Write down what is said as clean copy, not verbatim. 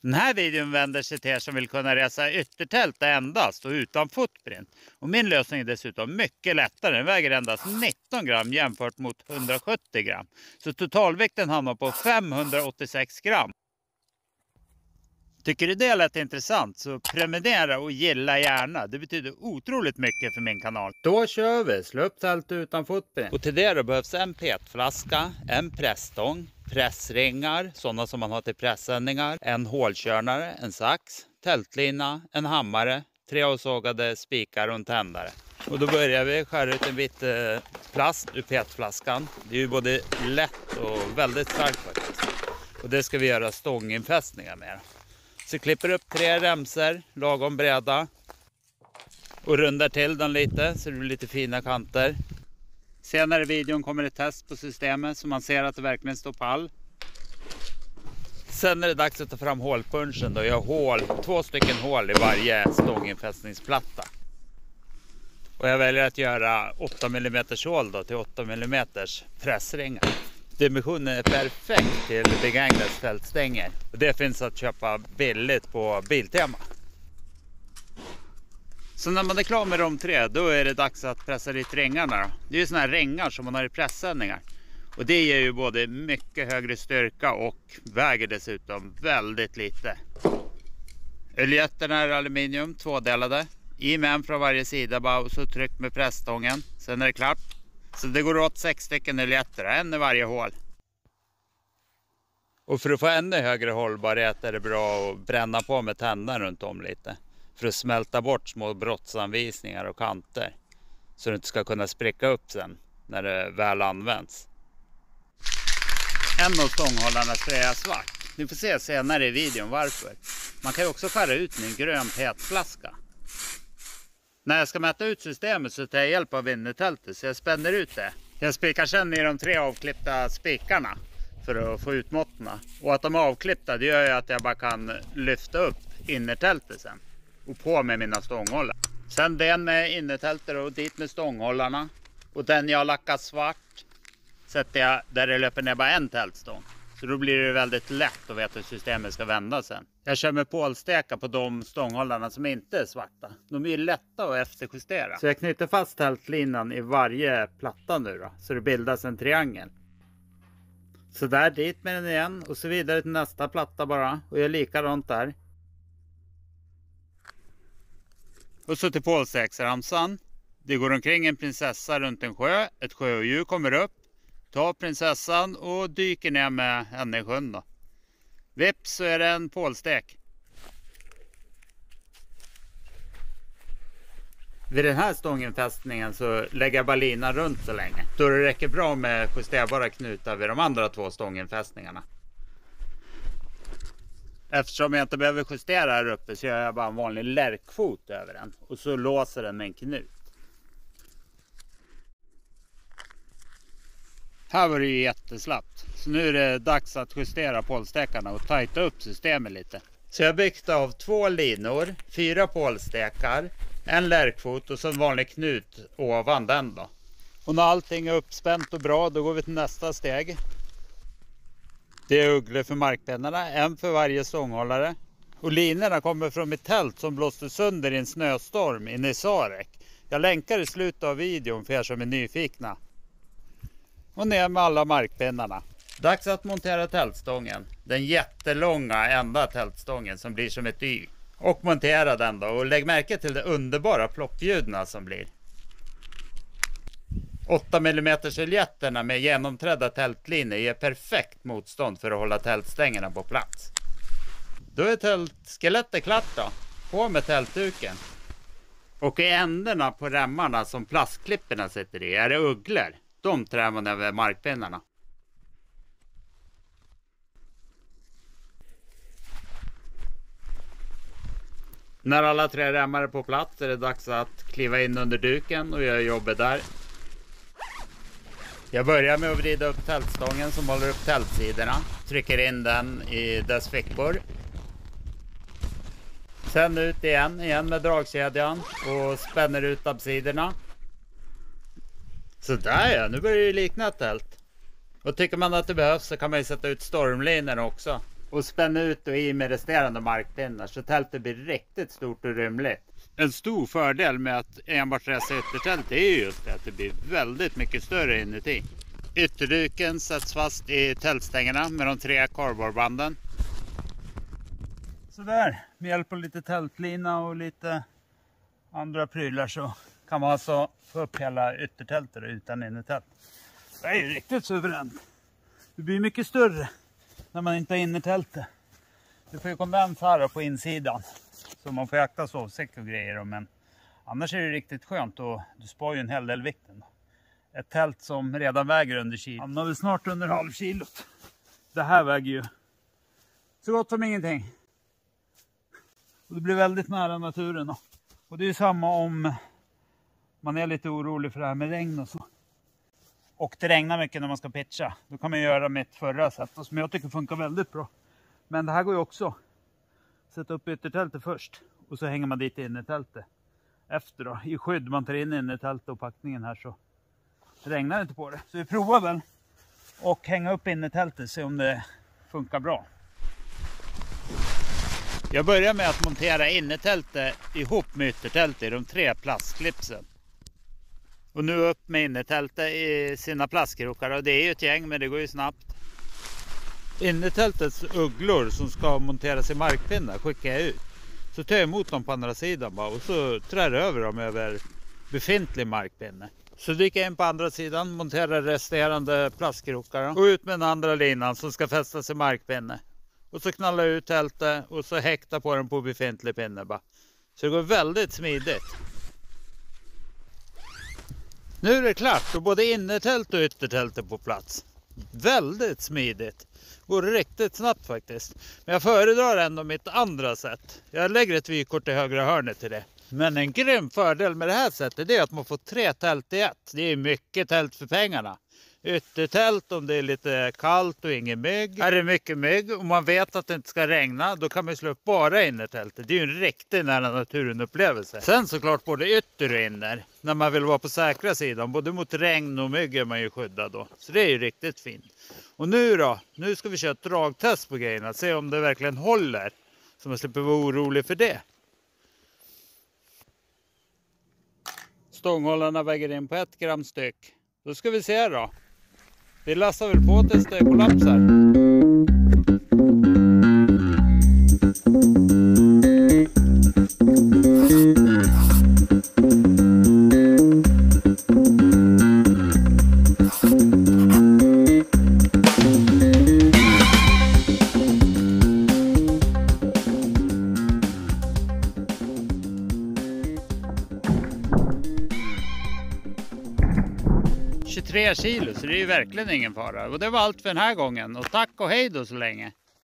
Den här videon vänder sig till er som vill kunna resa yttertälta endast och utan footprint. Och min lösning är dessutom mycket lättare. Den väger endast 19 gram jämfört mot 170 gram. Så totalvikten hamnar på 586 gram. Tycker du det lät intressant så prenumerera och gilla gärna. Det betyder otroligt mycket för min kanal. Då kör vi. Slå upp tält utan footprint. Och till det då behövs en petflaska, en pressstång, pressringar, sådana som man har till pressändningar, en hålkörnare, en sax, tältlina, en hammare, 3 avsågade spikar och en tändare. Och då börjar vi skära ut en bit plast ur petflaskan. Det är ju både lätt och väldigt starkt faktiskt. Och det ska vi göra stånginfästningar med. Så klipper upp 3 remsor, lagom breda. Och rundar till den lite så det blir lite fina kanter. Senare i videon kommer det test på systemet så man ser att det verkligen står pall. Sen är det dags att ta fram hålpunchen då. Jag har 2 stycken hål i varje stånginfästningsplatta. Och jag väljer att göra 8 mm hål då till 8 mm pressringar. Dimensionen är perfekt till Big Anglers fältstänger. Och det finns att köpa billigt på Biltema. Så när man är klar med de 3 då är det dags att pressa dit ringarna då. Det är ju såna här ringar som man har i pressändningar. Och det ger ju både mycket högre styrka och väger dessutom väldigt lite. Öljetterna är aluminium, 2-delade. I med en från varje sida bara och så tryck med pressstången. Sen är det klart. Så det går åt 6 stycken öljetter, en i varje hål. Och för att få ännu högre hållbarhet är det bra att bränna på med tändaren runt om lite. För att smälta bort små brottsanvisningar och kanter. Så det inte ska kunna spricka upp sen när det väl används. En av stånghållarna sprayar svart. Ni får se senare i videon varför. Man kan ju också skära ut med en grön petflaska. När jag ska mäta ut systemet så tar jag hjälp av innertältet så jag spänner ut det. Jag spikar sedan i de 3 avklippta spikarna för att få ut måttna. Och att de är avklippta det gör ju att jag bara kan lyfta upp innertältet sen. Och på med mina stånghållare. Sen den med innertältet och dit med stånghållarna. Och den jag har lackat svart sätter jag där det löper ner bara en tältstång. Så då blir det väldigt lätt att veta hur systemet ska vända sen. Jag kör med pålsteka på de stånghållarna som inte är svarta. De är ju lätta att efterjustera. Så jag knyter fast tältlinan i varje platta nu då. Så det bildas en triangel. Så där dit med den igen. Och så vidare till nästa platta bara. Och jag likadant där. Och så till pålsteksramsan. Det går omkring en prinsessa runt en sjö. Ett sjödjur kommer upp. Ta prinsessan och dyker ner med henne i sjön då. Vips så är det en pålstek. Vid den här stånginfästningen så lägger jag bara linan runt så länge. Då det räcker bra med justerbara knutar vid de andra 2 stånginfästningarna. Eftersom jag inte behöver justera här uppe så gör jag bara en vanlig lärkfot över den. Och så låser den med en knut. Här var det ju jätteslappt. Så nu är det dags att justera pålstekarna och tajta upp systemet lite. Så jag har byggt av 2 linor, 4 pålstekar, en lärkfot och så en vanlig knut ovan den då. Och när allting är uppspänt och bra då går vi till nästa steg. Det är ugglor för markpinnarna, en för varje stånghållare. Och linorna kommer från mitt tält som blåste sönder i en snöstorm inne i Sarek. Jag länkar i slutet av videon för er som är nyfikna. Och ner med alla markpinnarna. Dags att montera tältstången. Den jättelånga enda tältstången som blir som ett Y. Och montera den då. Och lägg märke till de underbara ploppljudna som blir. 8 mm öljetterna med genomträdda tältlinjer ger perfekt motstånd för att hålla tältstängerna på plats. Då är tältskelettet klart då. På med tältduken. Och i ändarna på remmarna som plastklipporna sitter i är det ugglor. De trär man över markpinnarna. När alla 3 remmar är på plats är det dags att kliva in under duken och göra jobbet där. Jag börjar med att vrida upp tältstången som håller upp tältsidorna. Trycker in den i dess fickor. Sen ut igen med dragkedjan och spänner ut absidorna. Så där ja, nu börjar det likna ett tält. Och tycker man att det behövs så kan man ju sätta ut stormlinor också. och spänna ut och i med resterande markpinnar så tältet blir riktigt stort och rymligt. En stor fördel med att enbart resa yttertält är ju just det att det blir väldigt mycket större inuti. Ytterduken sätts fast i tältstängerna med de 3 kardborrebanden. Så där, med hjälp av lite tältlina och lite andra prylar så kan man alltså få upp hela yttertältet utan innertält. Det är ju riktigt suveränt. Det blir mycket större när man inte har innertältet. Du får ju kondens här på insidan. Så man får jakta sovsäck och grejer. Men annars är det riktigt skönt och du spar ju en hel del vikten. Ett tält som redan väger under kilo hamnar väl snart under halvkilot. Det här väger ju så gott som ingenting. Och det blir väldigt nära naturen. Och det är ju samma om man är lite orolig för det här med regn och så. Och det regnar mycket när man ska pitcha. Då kan man göra mitt förra sätt som jag tycker funkar väldigt bra. Men det här går ju också. Sätta upp yttertältet först. Och så hänger man dit innertältet efter då. I skydd man tar in innertältet och packningen här så det regnar inte på det. Så vi provar väl. Och hänga upp innertältet. Se om det funkar bra. Jag börjar med att montera innertältet ihop med yttertältet i de 3 plastklipsen. Och nu upp med innertältet i sina plastkrokar. Och det är ju ett gäng men det går ju snabbt. Innertältets ugglor som ska monteras i markpinnar skickar jag ut. Så tar jag emot dem på andra sidan bara. Och så trär jag över dem över befintlig markpinne. Så dyker jag in på andra sidan, monterar resterande plastkrokar. Och ut med den andra linan som ska fästas i markpinne. Och så knallar jag ut tältet och så häktar på den på befintlig pinne bara. Så det går väldigt smidigt. Nu är det klart och både innertält och yttertält är på plats. Väldigt smidigt. Går riktigt snabbt faktiskt. Men jag föredrar ändå mitt andra sätt. Jag lägger ett vykort i högra hörnet till det. Men en grym fördel med det här sättet är att man får 3 tält i ett. Det är mycket tält för pengarna. Yttertält om det är lite kallt och ingen mygg. Är det mycket mygg och man vet att det inte ska regna, då kan man slå upp bara innertältet. Det är ju en riktig nära naturen upplevelse. Sen såklart både ytter och inner. När man vill vara på säkra sidan, både mot regn och mygg är man ju skyddad då. Så det är ju riktigt fint. Och nu då, nu ska vi köra ett dragtest på grejerna. Se om det verkligen håller. Så man slipper vara orolig för det. Stånghållarna väger in på 1 gram styck. Då ska vi se då. Vi lassar väl på tills det kollapsar. ...23 kilo, så det är ju verkligen ingen fara. Och det var allt för den här gången. Och tack och hej då så länge.